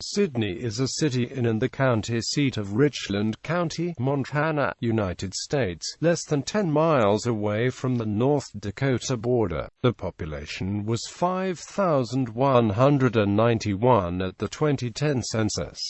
Sidney is a city in the county seat of Richland County, Montana, United States, less than 10 miles away from the North Dakota border. The population was 5,191 at the 2010 census.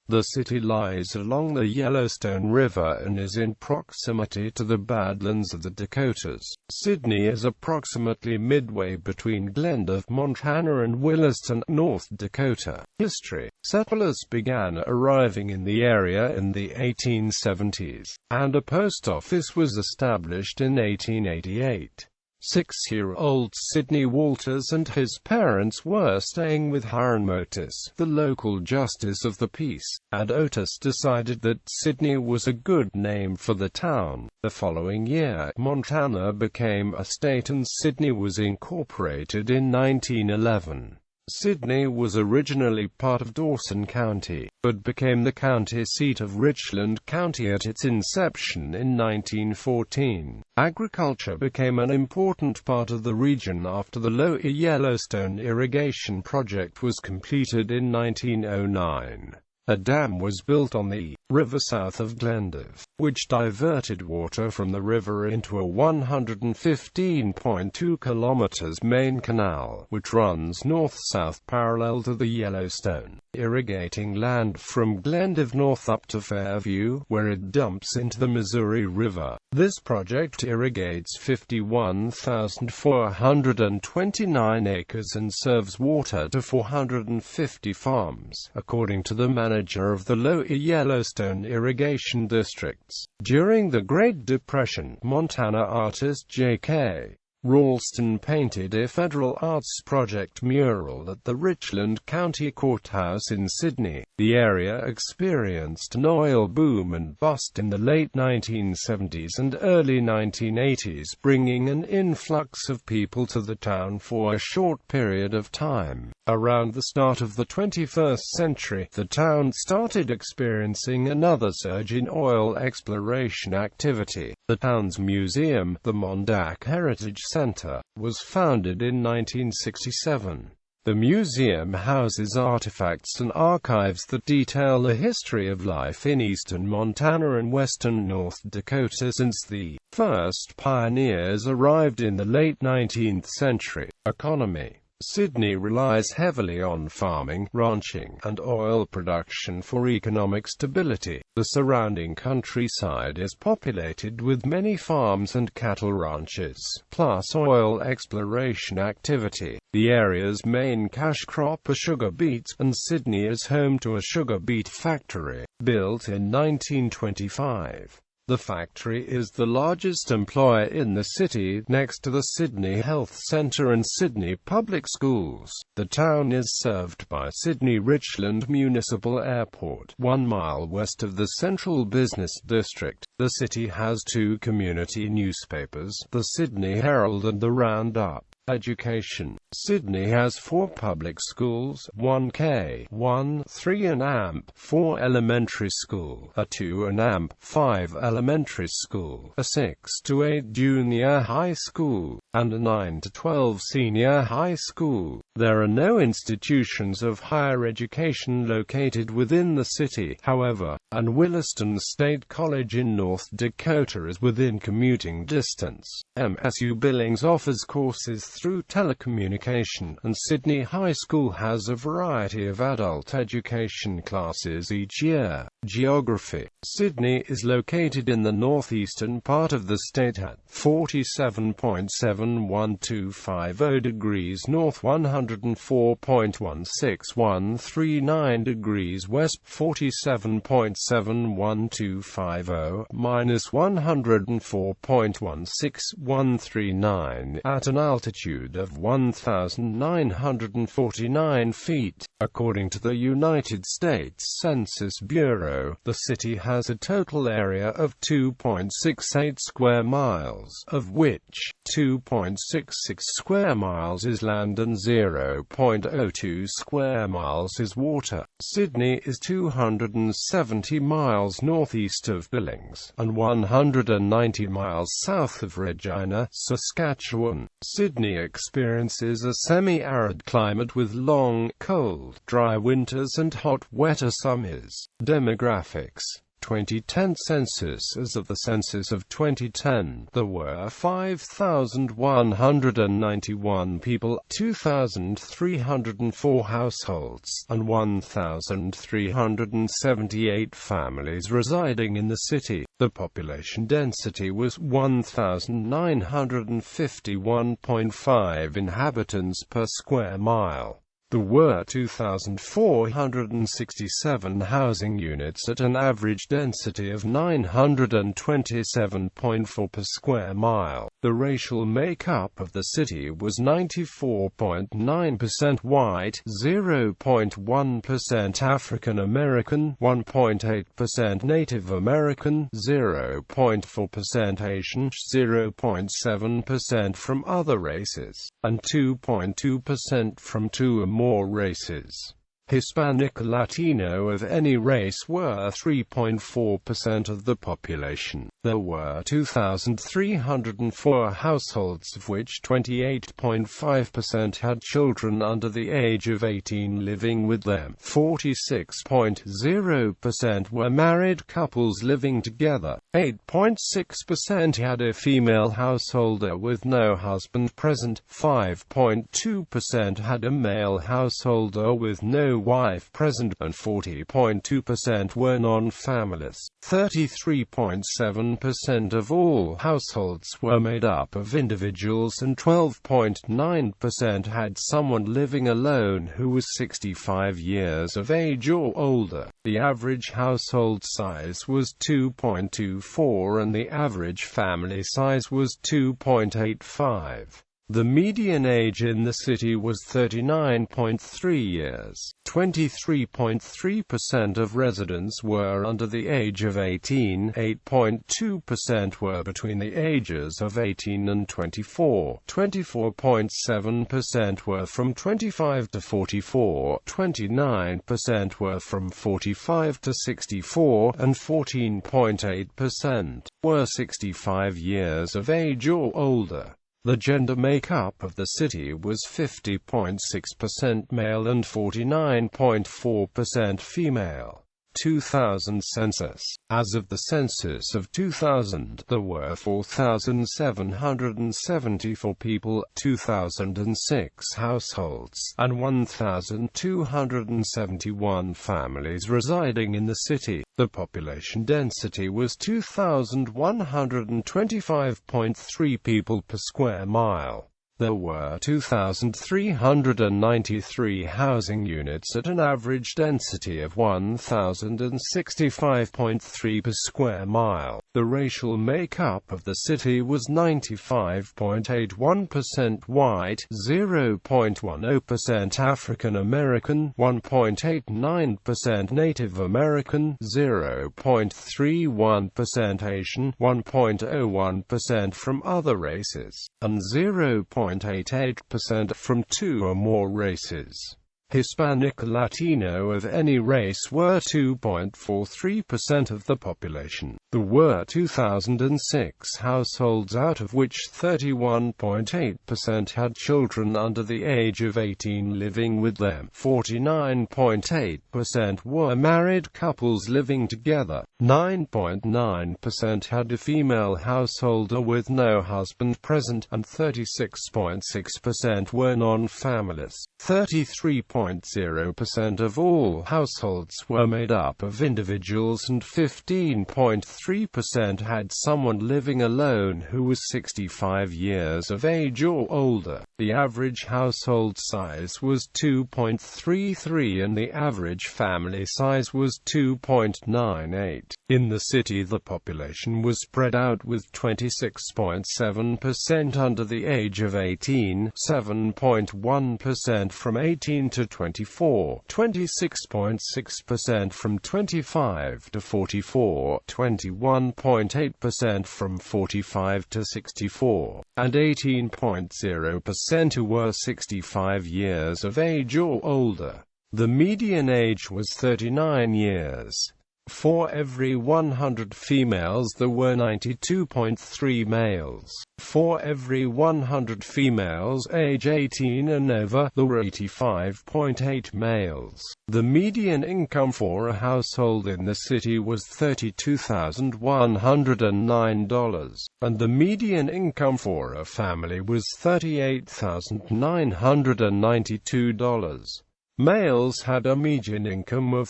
The city lies along the Yellowstone River and is in proximity to the badlands of the Dakotas. Sidney is approximately midway between Glendive, Montana and Williston, North Dakota. History: settlers began arriving in the area in the 1870s, and a post office was established in 1888. 6-year-old Sidney Walters and his parents were staying with Hiram Otis, the local justice of the peace, and Otis decided that Sidney was a good name for the town. The following year, Montana became a state and Sidney was incorporated in 1911. Sidney was originally part of Dawson County, but became the county seat of Richland County at its inception in 1914. Agriculture became an important part of the region after the Lower Yellowstone irrigation project was completed in 1909. A dam was built on the river south of Glendive, which diverted water from the river into a 115.2 kilometers main canal, which runs north-south parallel to the Yellowstone, irrigating land from Glendive north up to Fairview, where it dumps into the Missouri River. This project irrigates 51,429 acres and serves water to 450 farms, according to the manager of the Lower Yellowstone irrigation districts. During the Great Depression, Montana artist J.K. Ralston painted a federal arts project mural at the Richland County Courthouse in Sidney. The area experienced an oil boom and bust in the late 1970s and early 1980s, bringing an influx of people to the town for a short period of time. Around the start of the 21st century, the town started experiencing another surge in oil exploration activity. The town's museum, the Mondack Heritage Center, was founded in 1967. The museum houses artifacts and archives that detail the history of life in eastern Montana and western North Dakota since the first pioneers arrived in the late 19th century. Economy: Sidney relies heavily on farming, ranching, and oil production for economic stability. The surrounding countryside is populated with many farms and cattle ranches, plus oil exploration activity. The area's main cash crop are sugar beets, and Sidney is home to a sugar beet factory, built in 1925. The factory is the largest employer in the city, next to the Sidney Health Center and Sidney Public Schools. The town is served by Sidney-Richland Municipal Airport, 1 mile west of the Central Business District. The city has 2 community newspapers, the Sidney Herald and the Roundup. Education: Sidney has 4 public schools, 1 K-1, 3 and AMP, 4 elementary school, a 2 and AMP, 5 elementary school, a 6 to 8 junior high school, and a 9 to 12 senior high school. There are no institutions of higher education located within the city, however, and Williston State College in North Dakota is within commuting distance. MSU Billings offers courses through telecommunication, and Sidney High School has a variety of adult education classes each year. Geography: Sidney is located in the northeastern part of the state at 47.71250 degrees north, 104.16139 degrees west, 47.71250 minus 104.16139, at an altitude of 1,949 feet, according to the United States Census Bureau. 0. The city has a total area of 2.68 square miles, of which 2.66 square miles is land and 0.02 square miles is water. Sydney is 270 miles northeast of Billings, and 190 miles south of Regina, Saskatchewan. Sydney experiences a semi-arid climate with long, cold, dry winters and hot, wetter summers. Demographics. 2010 census. As of the census of 2010, there were 5,191 people, 2,304 households, and 1,378 families residing in the city. The population density was 1,951.5 inhabitants per square mile. There were 2,467 housing units at an average density of 927.4 per square mile. The racial makeup of the city was 94.9% white, 0.1% African American, 1.8% Native American, 0.4% Asian, 0.7% from other races, and 2.2% from two or more races. Hispanic, Latino of any race were 3.4% of the population. There were 2,304 households, of which 28.5% had children under the age of 18 living with them. 46.0% were married couples living together. 8.6% had a female householder with no husband present. 5.2% had a male householder with no wife present, and 40.2% were non-families. 33.7% of all households were made up of individuals, and 12.9% had someone living alone who was 65 years of age or older. The average household size was 2.24 and the average family size was 2.85. The median age in the city was 39.3 years. 23.3% of residents were under the age of 18, 8.2% were between the ages of 18 and 24, 24.7% were from 25 to 44, 29% were from 45 to 64, and 14.8% were 65 years of age or older. The gender makeup of the city was 50.6% male and 49.4% female. 2000 census. As of the census of 2000, there were 4,774 people, 2,006 households, and 1,271 families residing in the city. The population density was 2,125.3 people per square mile. There were 2,393 housing units at an average density of 1,065.3 per square mile. The racial makeup of the city was 95.81% white, 0.10% African American, 1.89% Native American, 0.31% Asian, 1.01% from other races, and 0.88% from two or more races. Hispanic, Latino of any race were 2.43% of the population. There were 2,006 households, out of which 31.8% had children under the age of 18 living with them. 49.8% were married couples living together. 9.9% had a female householder with no husband present, and 36.6% were non-families. 33.0% of all households were made up of individuals, and 15.3% had someone living alone who was 65 years of age or older. The average household size was 2.33 and the average family size was 2.98. In the city, the population was spread out with 26.7% under the age of 18, 7.1% from 18 to 24, 26.6% from 25 to 44, 21.8% from 45 to 64, and 18.0% who were 65 years of age or older. The median age was 39 years. For every 100 females there were 92.3 males. For every 100 females age 18 and over, there were 85.8 males. The median income for a household in the city was $32,109, and the median income for a family was $38,992. Males had a median income of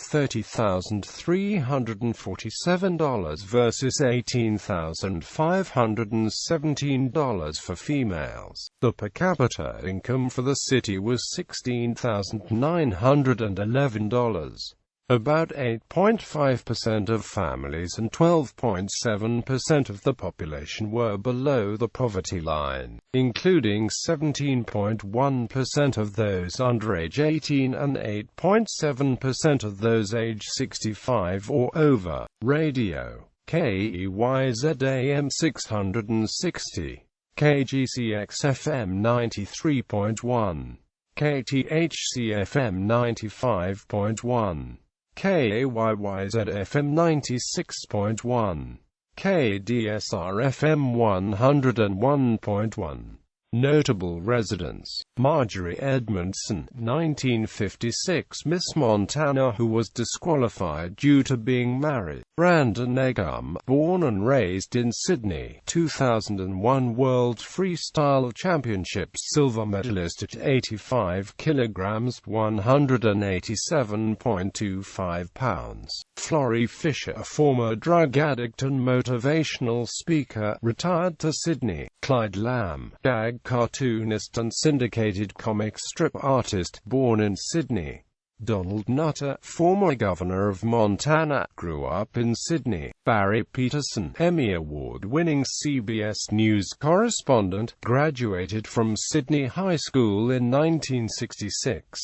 $30,347 versus $18,517 for females. The per capita income for the city was $16,911. About 8.5% of families and 12.7% of the population were below the poverty line, including 17.1% of those under age 18 and 8.7% of those age 65 or over. Radio. KEYZ AM 660. KGCX FM 93.1. KTHC FM 95.1. KAYYZ FM 96.1. KDSR FM 101.1. Notable residents: Marjorie Edmondson, 1956 Miss Montana, who was disqualified due to being married. Brandon Egum, born and raised in Sydney, 2001 World Freestyle Championships silver medalist at 85 kilograms, 187.25 pounds. Florrie Fisher, a former drug addict and motivational speaker, retired to Sydney. Clyde Lamb, gag cartoonist and syndicated comic strip artist, born in Sydney. Donald Nutter, former governor of Montana, grew up in Sydney. Barry Peterson, Emmy Award-winning CBS News correspondent, graduated from Sydney High School in 1966.